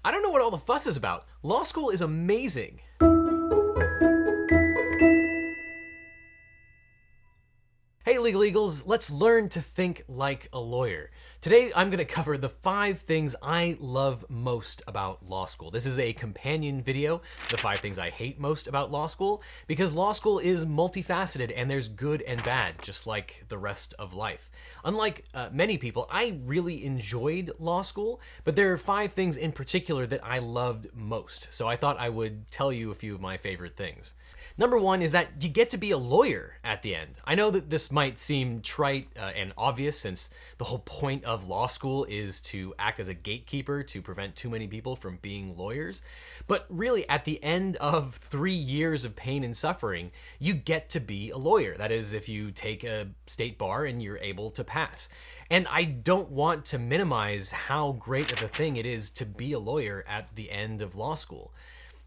I don't know what all the fuss is about. Law school is amazing. Hey Legal Eagles, let's learn to think like a lawyer. Today I'm going to cover the 5 things I love most about law school. This is a companion video, the 5 things I hate most about law school, because law school is multifaceted and there's good and bad, just like the rest of life. Unlike many people, I really enjoyed law school, but there are 5 things in particular that I loved most. So I thought I would tell you a few of my favorite things. Number 1 is that you get to be a lawyer at the end. I know that this might seem trite and obvious, since the whole point of law school is to act as a gatekeeper to prevent too many people from being lawyers. But really, at the end of 3 years of pain and suffering, you get to be a lawyer. That is, if you take a state bar and you're able to pass. And I don't want to minimize how great of a thing it is to be a lawyer at the end of law school.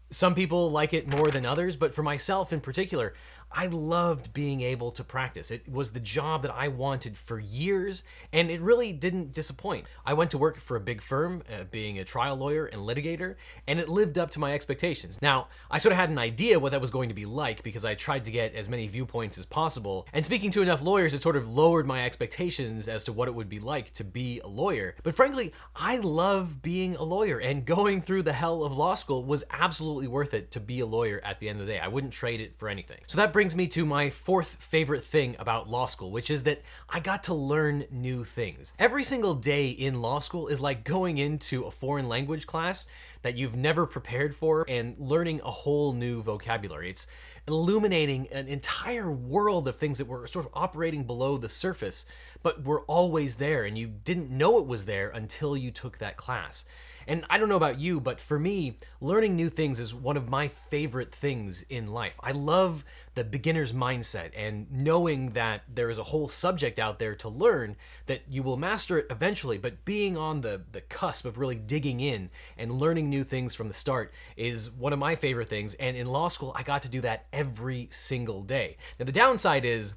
Some people like it more than others, but for myself in particular, I loved being able to practice. It was the job that I wanted for years, and it really didn't disappoint. I went to work for a big firm, being a trial lawyer and litigator, and it lived up to my expectations. Now, I sort of had an idea what that was going to be like because I tried to get as many viewpoints as possible, and speaking to enough lawyers, it sort of lowered my expectations as to what it would be like to be a lawyer. But frankly, I love being a lawyer, and going through the hell of law school was absolutely worth it to be a lawyer at the end of the day. I wouldn't trade it for anything. So that brings me to my 4th favorite thing about law school, which is that I got to learn new things. Every single day in law school is like going into a foreign language class that you've never prepared for and learning a whole new vocabulary. It's illuminating an entire world of things that were sort of operating below the surface, but were always there, and you didn't know it was there until you took that class. And I don't know about you, but for me, learning new things is one of my favorite things in life. I love the beginner's mindset and knowing that there is a whole subject out there to learn, that you will master it eventually, but being on the cusp of really digging in and learning new things from the start is one of my favorite things. And in law school, I got to do that every single day. Now, the downside is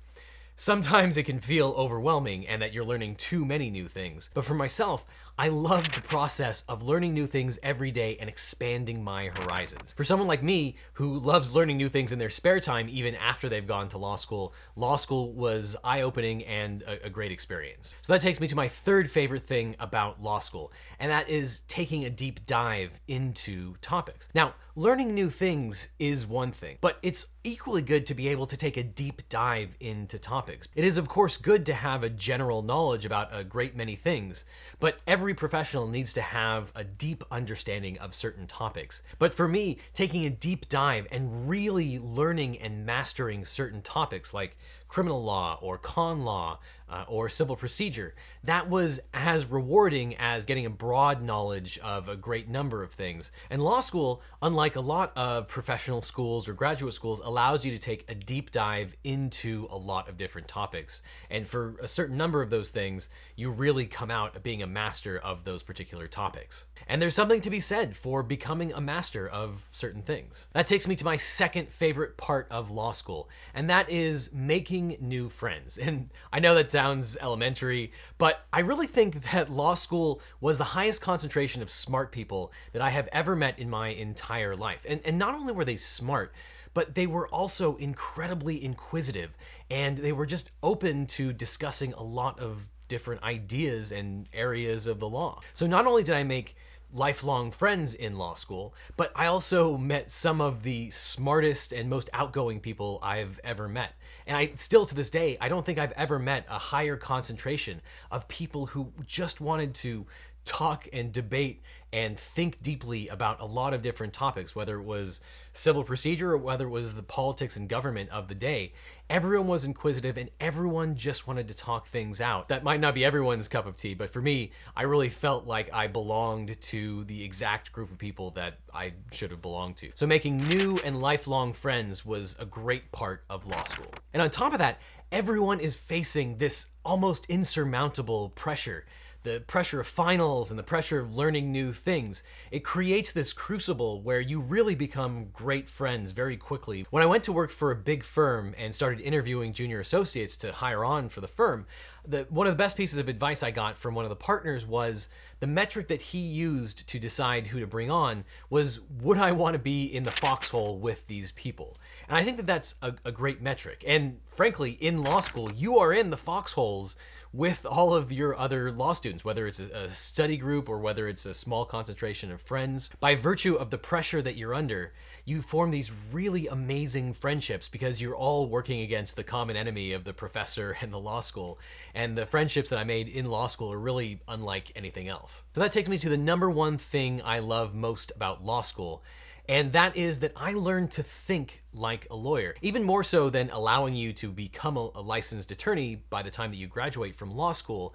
sometimes it can feel overwhelming and that you're learning too many new things. But for myself, I love the process of learning new things every day and expanding my horizons. For someone like me who loves learning new things in their spare time even after they've gone to law school was eye-opening and a great experience. So that takes me to my 3rd favorite thing about law school, and that is taking a deep dive into topics. Now, learning new things is one thing, but it's equally good to be able to take a deep dive into topics. It is, of course, good to have a general knowledge about a great many things, but every professional needs to have a deep understanding of certain topics. But for me, taking a deep dive and really learning and mastering certain topics like criminal law or con law or civil procedure, that was as rewarding as getting a broad knowledge of a great number of things. And law school, unlike a lot of professional schools or graduate schools, allows you to take a deep dive into a lot of different topics. And for a certain number of those things, you really come out being a master of those particular topics. And there's something to be said for becoming a master of certain things. That takes me to my 2nd favorite part of law school, and that is making new friends. And I know that sounds elementary, but I really think that law school was the highest concentration of smart people that I have ever met in my entire life. And not only were they smart, but they were also incredibly inquisitive, and they were just open to discussing a lot of different ideas and areas of the law. So not only did I make lifelong friends in law school, but I also met some of the smartest and most outgoing people I've ever met. And I still, to this day, I don't think I've ever met a higher concentration of people who just wanted to talk and debate and think deeply about a lot of different topics, whether it was civil procedure or whether it was the politics and government of the day. Everyone was inquisitive and everyone just wanted to talk things out. That might not be everyone's cup of tea, but for me, I really felt like I belonged to the exact group of people that I should have belonged to. So making new and lifelong friends was a great part of law school. And on top of that, everyone is facing this almost insurmountable pressure. The pressure of finals and the pressure of learning new things. It creates this crucible where you really become great friends very quickly. When I went to work for a big firm and started interviewing junior associates to hire on for the firm, One of the best pieces of advice I got from one of the partners was the metric that he used to decide who to bring on was, would I want to be in the foxhole with these people? And I think that that's a great metric. And frankly, in law school, you are in the foxholes with all of your other law students, whether it's a study group or whether it's a small concentration of friends. By virtue of the pressure that you're under, you form these really amazing friendships because you're all working against the common enemy of the professor and the law school. And the friendships that I made in law school are really unlike anything else. So that takes me to the number one thing I love most about law school. And that is that I learned to think like a lawyer. Even more so than allowing you to become a licensed attorney by the time that you graduate from law school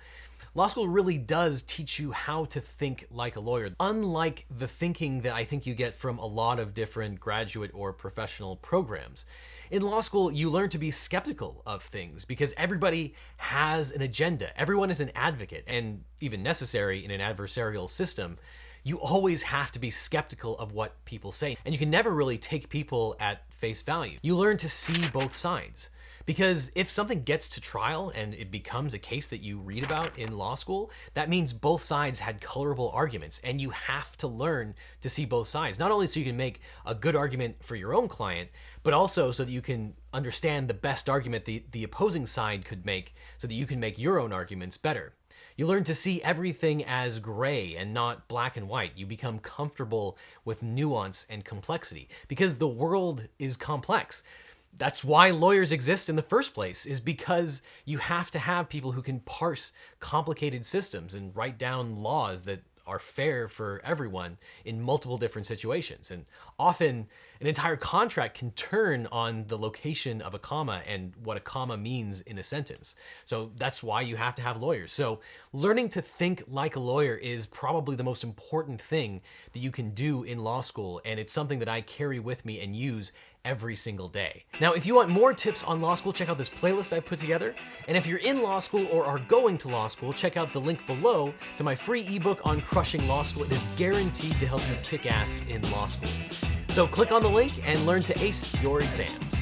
really does teach you how to think like a lawyer. Unlike the thinking that I think you get from a lot of different graduate or professional programs. In law school, you learn to be skeptical of things because everybody has an agenda. Everyone is an advocate, and even necessary in an adversarial system. You always have to be skeptical of what people say, and you can never really take people at face value. You learn to see both sides, because if something gets to trial and it becomes a case that you read about in law school, that means both sides had colorable arguments, and you have to learn to see both sides, not only so you can make a good argument for your own client, but also so that you can understand the best argument the opposing side could make so that you can make your own arguments better. You learn to see everything as gray and not black and white. You become comfortable with nuance and complexity because the world is complex. That's why lawyers exist in the first place, is because you have to have people who can parse complicated systems and write down laws that are fair for everyone in multiple different situations. And often an entire contract can turn on the location of a comma and what a comma means in a sentence. So that's why you have to have lawyers. So learning to think like a lawyer is probably the most important thing that you can do in law school. And it's something that I carry with me and use every single day. Now, if you want more tips on law school, check out this playlist I've put together. And if you're in law school or are going to law school, check out the link below to my free ebook on crushing law school. It is guaranteed to help you kick ass in law school. So click on the link and learn to ace your exams.